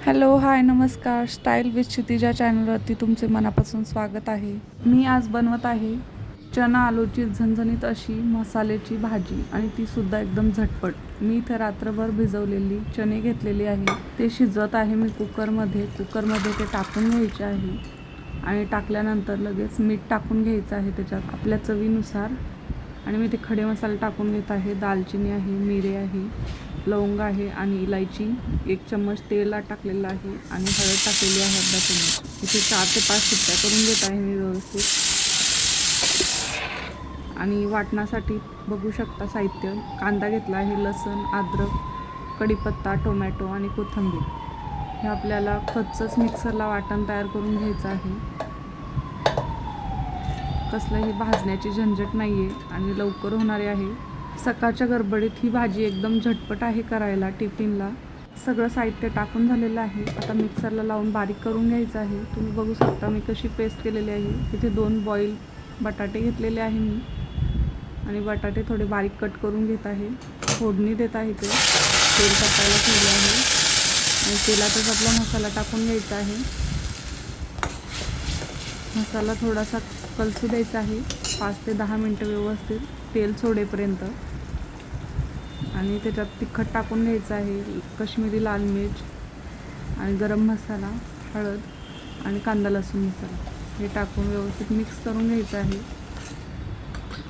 Hello hi नमस्कार. Style with Kshitija चॅनलवरती तुमचे मनापासून स्वागत आहे. मी आज बनवत आहे चना आलूची झणझणीत अशी मसाल्याची भाजी आणि ती सुद्धा एकदम झटपट. मी इथे रात्रभर भिजवलेली चणे घेतलेली आहे, ते शिजवत आहे मी कुकरमध्ये ते टाकून घ्यायचे आहे आणि टाकल्यानंतर लगेच मीठ टाकून घ्यायचं आहे त्याच्यात आपल्या चवीनुसार. आणि मी ते खडे मसाले टाकून घेत आहे. दालचिनी आहे, मिरे आहे, लवंग आहे आणि इलायची. 1 चम्मच तेल टाकलेलं आहे आणि हळद टाकलेली आहे अर्धा चम्मच. इथे 4 ते 5 शिट्ट्या करून घेत आहे मी व्यवस्थित. आणि वाटण्यासाठी बघू शकता साहित्य. कांदा घेतला आहे, लसूण, अद्रक, कढीपत्ता, टोमॅटो आणि कोथिंबीर. हे आपल्याला कच्चंच मिक्सरला वाटण तयार करून घ्यायचं आहे. कसलंही भाजण्याची झंझट नाही आहे आणि लवकर होणारे आहे. सकाळच्या गडबडीत ही भाजी एकदम झटपट आहे करायला टिफिनला. सगळं साहित्य टाकून झालेलं आहे. आता मिक्सरला लावून बारीक करून घ्यायचं आहे. तुम्ही बघू शकता मी कशी पेस्ट केलेली आहे. इथे 2 बॉईल बटाटे घेतलेले आहे मी आणि बटाटे थोडे बारीक कट करून घेत आहे. फोडणी देत आहे. ते तेल टाकायला ठेवले आहे आणि तेलातच आपला मसाला टाकून घ्यायचा आहे. मसाला थोडासा कलसू द्यायचा आहे 5 ते 10 मिनटं व्यवस्थित तेल सोडेपर्यंत. आणि त्याच्यात तिखट टाकून घ्यायचं आहे, काश्मीरी लाल मिर्च आणि गरम मसाला, हळद आणि कांदा लसूण मसाला हे टाकून व्यवस्थित मिक्स करून घ्यायचं आहे.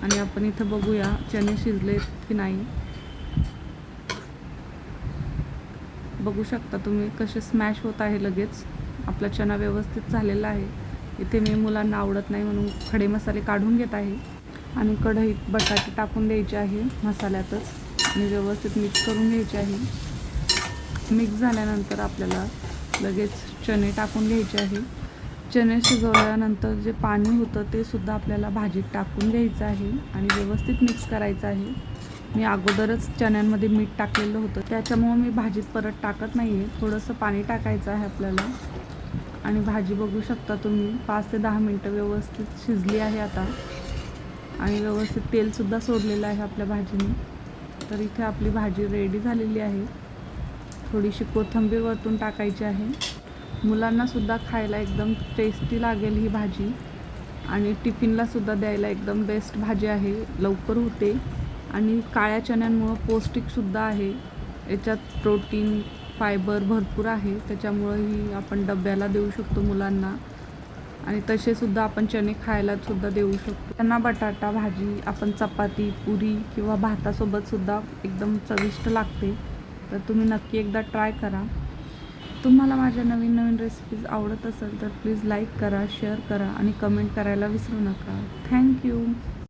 आणि आपण इथं बघूया चणे शिजले की नाही. बघू शकता तुम्ही कसे स्मॅश होत आहे. लगेच आपला चणा व्यवस्थित झालेला आहे. इथे मी मुलांना आवडत नाही म्हणून खडे मसाले काढून घेत आहे आणि कढईत बटाटे टाकून द्यायचे आहे मसाल्यातच आणि व्यवस्थित मिक्स करून घ्यायचे आहे. मिक्स झाल्यानंतर आपल्याला लगेच चणे टाकून घ्यायचे आहे. चणे शिजवल्यानंतर जे पाणी होतं ते सुद्धा आपल्याला भाजीत टाकून घ्यायचं आहे आणि व्यवस्थित मिक्स करायचं आहे. मी अगोदरच चण्यांमध्ये मीठ टाकलेलं होतं, त्याच्यामुळं मी भाजीत परत टाकत नाही आहे. थोडंसं पाणी टाकायचं आहे आपल्याला. आणि भाजी बघू शकता तुम्ही 5 ते 10 मिनटं व्यवस्थित शिजली आहे आता आणि व्यवस्थित तेलसुद्धा सोडलेलं आहे आपल्या भाजीने. तर इथे आपली भाजी रेडी झालेली आहे. थोडीशी कोथिंबीर वरतून टाकायची आहे. मुलांनासुद्धा खायला एकदम टेस्टी लागेल ही भाजी आणि टिफिनलासुद्धा द्यायला एकदम बेस्ट भाजी आहे. लवकर होते आणि काळ्या चण्यांमुळं पौष्टिकसुद्धा आहे. याच्यात प्रोटीन, फायबर भरपूर आहे, त्याच्यामुळं ही आपण डब्याला देऊ शकतो मुलांना. आणि तसेसुद्धा आपण चणे खायलासुद्धा देऊ शकतो. चणा बटाटा भाजी आपण चपाती, पुरी किंवा भातासोबतसुद्धा एकदम चविष्ट लागते. तर तुम्ही नक्की एकदा ट्राय करा. तुम्हाला माझ्या नवीन नवीन रेसिपीज आवडत असेल तर प्लीज लाईक करा, शेअर करा आणि कमेंट करायला विसरू नका. थँक्यू.